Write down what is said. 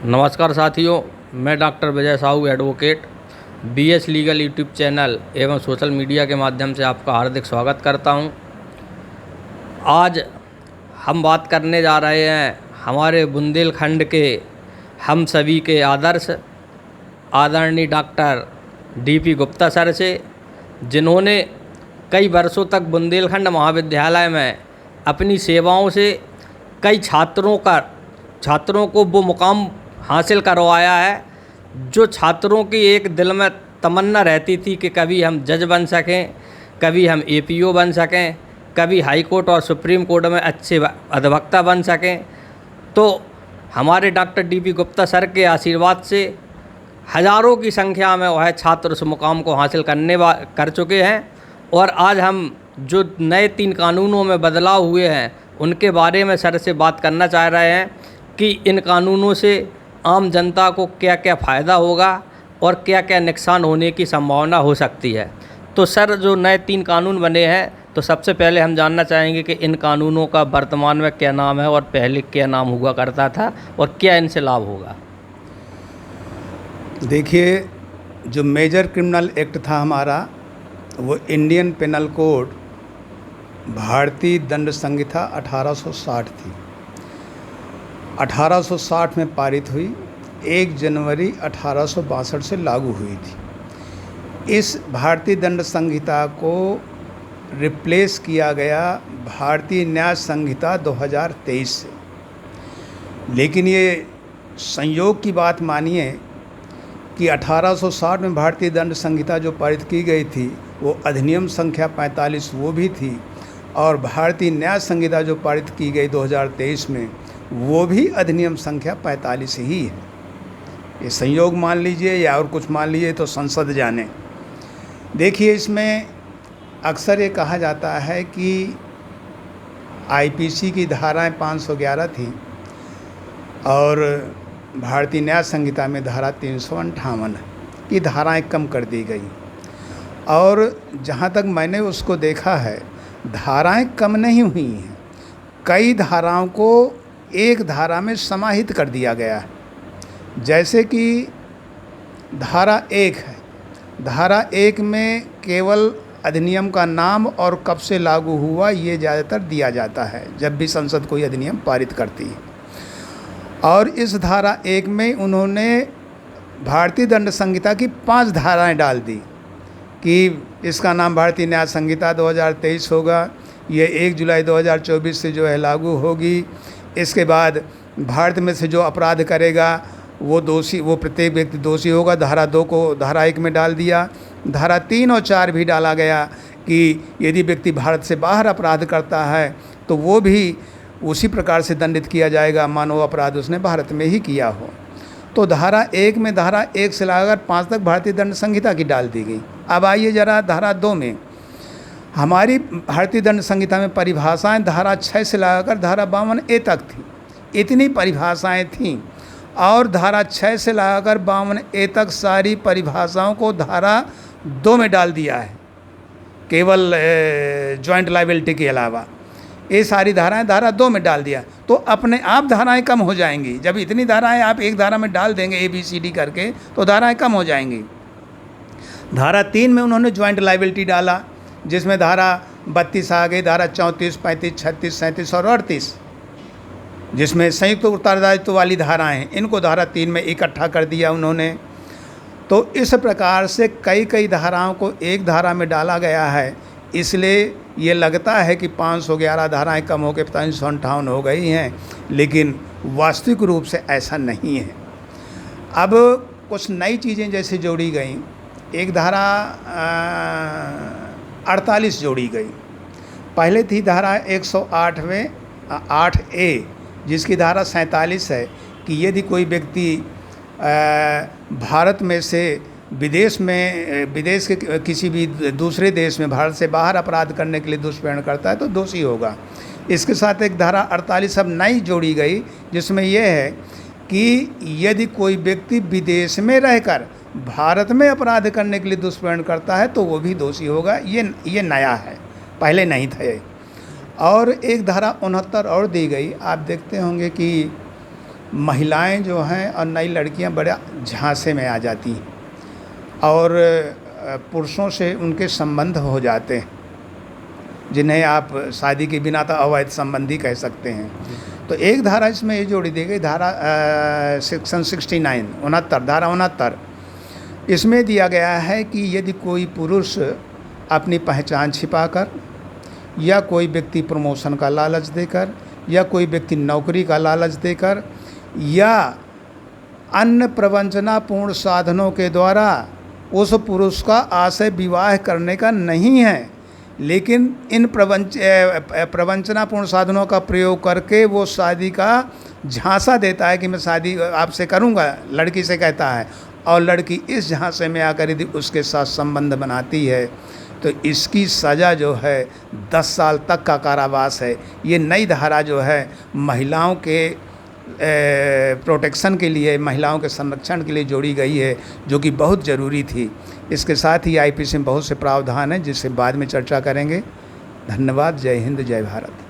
नमस्कार साथियों, मैं doctor Vijay Sahu advocate BS legal YouTube channel एवं सोशल मीडिया के माध्यम से आपका हार्दिक स्वागत करता हूं। आज हम बात करने जा रहे हैं हमारे बुंदेलखंड के हम सभी के आदर्श आदरणीय डॉक्टर डीपी गुप्ता सर से, जिन्होंने कई वर्षों तक बुंदेलखंड महाविद्यालय में अपनी सेवाओं से कई छात्रों को वो मुकाम हासिल करवाया है जो छात्रों की एक दिल में तमन्ना रहती थी कि कभी हम जज बन सकें, कभी हम एपीओ बन सकें, कभी हाई कोर्ट और सुप्रीम कोर्ट में अच्छे अधिवक्ता बन सकें। तो हमारे डॉक्टर डीपी गुप्ता सर के आशीर्वाद से हज़ारों की संख्या में वह छात्र उस मुकाम को हासिल कर चुके हैं। और आज हम जो नए 3 कानूनों में बदलाव हुए हैं उनके बारे में सर से बात करना चाह रहे हैं कि इन कानूनों से आम जनता को क्या क्या फ़ायदा होगा और क्या क्या नुकसान होने की संभावना हो सकती है। तो सर, जो नए 3 कानून बने हैं, तो सबसे पहले हम जानना चाहेंगे कि इन कानूनों का वर्तमान में क्या नाम है और पहले क्या नाम हुआ करता था और क्या इनसे लाभ होगा। देखिए, जो मेजर क्रिमिनल एक्ट था हमारा, वो इंडियन पेनल कोड भारतीय दंड संहिता 1860 थी। 1860 में पारित हुई, 1 जनवरी 1862 से लागू हुई थी। इस भारतीय दंड संहिता को रिप्लेस किया गया भारतीय न्याय संहिता 2023 से। लेकिन ये संयोग की बात मानिए कि 1860 में भारतीय दंड संहिता जो पारित की गई थी वो अधिनियम संख्या 45 वो भी थी, और भारतीय न्याय संहिता जो पारित की गई 2023 में वो भी अधिनियम संख्या 45 ही है। ये संयोग मान लीजिए या और कुछ मान लीजिए, तो संसद जाने। देखिए, इसमें अक्सर ये कहा जाता है कि आईपीसी की धाराएं 511 थी और भारतीय न्याय संहिता में धारा 358 की धाराएं कम कर दी गई। और जहाँ तक मैंने उसको देखा है, धाराएं कम नहीं हुई हैं, कई धाराओं को एक धारा में समाहित कर दिया गया है। जैसे कि धारा 1 है, धारा 1 में केवल अधिनियम का नाम और कब से लागू हुआ ये ज़्यादातर दिया जाता है जब भी संसद कोई अधिनियम पारित करती है। और इस धारा 1 में उन्होंने भारतीय दंड संहिता की 5 धाराएं डाल दी कि इसका नाम भारतीय न्याय संहिता 2023 होगा, ये 1 जुलाई 2024 से जो है लागू होगी। इसके बाद भारत में से जो अपराध करेगा वो प्रत्येक व्यक्ति दोषी होगा। धारा 2 को धारा 1 में डाल दिया। धारा 3 और 4 भी डाला गया कि यदि व्यक्ति भारत से बाहर अपराध करता है तो वो भी उसी प्रकार से दंडित किया जाएगा मानो अपराध उसने भारत में ही किया हो। तो धारा 1 में धारा 1 से लगाकर 5 तक भारतीय दंड संहिता की डाल दी गई। अब आइए जरा धारा 2 में। हमारी भारतीय दंड संहिता में परिभाषाएं धारा 6 से लगाकर धारा 52A तक थी। इतनी परिभाषाएं थीं, और धारा 6 से लगाकर 52A तक सारी परिभाषाओं को धारा 2 में डाल दिया है, केवल जॉइंट लायबिलिटी के अलावा ये सारी धाराएं धारा 2 में डाल दिया। तो अपने आप धाराएं कम हो जाएंगी। जब इतनी धाराएं आप एक धारा में डाल देंगे ABCD करके, तो धाराएं कम हो जाएंगी। धारा 3 में उन्होंने जॉइंट लायबिलिटी डाला, जिसमें धारा 32 आ गई, धारा 34, 35, 36, 37 और 38, जिसमें संयुक्त उत्तरदायित्व वाली धाराएं हैं, इनको धारा 3 में इकट्ठा कर दिया उन्होंने। तो इस प्रकार से कई धाराओं को एक धारा में डाला गया है। इसलिए ये लगता है कि 511 धाराएं कम होकर 558 हो गई हैं, लेकिन वास्तविक रूप से ऐसा नहीं है। अब कुछ नई चीज़ें जैसे जोड़ी गई, एक धारा 48 जोड़ी गई। पहले थी धारा 108 8A, जिसकी धारा 47 है कि यदि कोई व्यक्ति भारत में से विदेश के किसी भी दूसरे देश में भारत से बाहर अपराध करने के लिए दुष्प्रेरण करता है तो दोषी होगा। इसके साथ एक धारा 48 अब नई जोड़ी गई, जिसमें यह है कि यदि कोई व्यक्ति विदेश में रहकर भारत में अपराध करने के लिए दुष्प्रेरण करता है तो वो भी दोषी होगा। ये नया है, पहले नहीं था ये। और एक धारा 69 और दी गई। आप देखते होंगे कि महिलाएं जो हैं और नई लड़कियां बड़ा झांसे में आ जाती हैं और पुरुषों से उनके संबंध हो जाते हैं, जिन्हें आप शादी के बिना तो अवैध संबंधी कह सकते हैं। तो एक धारा इसमें ये जोड़ी दी गई, धारा सेक्शन 69 धारा 69, इसमें दिया गया है कि यदि कोई पुरुष अपनी पहचान छिपाकर या कोई व्यक्ति प्रमोशन का लालच देकर या कोई व्यक्ति नौकरी का लालच देकर या अन्य प्रवंचनापूर्ण साधनों के द्वारा उस पुरुष का आशय विवाह करने का नहीं है, लेकिन इन प्रवंचनापूर्ण साधनों का प्रयोग करके वो शादी का झांसा देता है कि मैं शादी आपसे करूंगा, लड़की से कहता है, और लड़की इस झांसे में आकर यदि उसके साथ संबंध बनाती है तो इसकी सज़ा जो है 10 साल तक का कारावास है। ये नई धारा जो है महिलाओं के प्रोटेक्शन के लिए, महिलाओं के संरक्षण के लिए जोड़ी गई है, जो कि बहुत ज़रूरी थी। इसके साथ ही आईपीसी में बहुत से प्रावधान हैं जिससे बाद में चर्चा करेंगे। धन्यवाद। जय हिंद, जय भारत।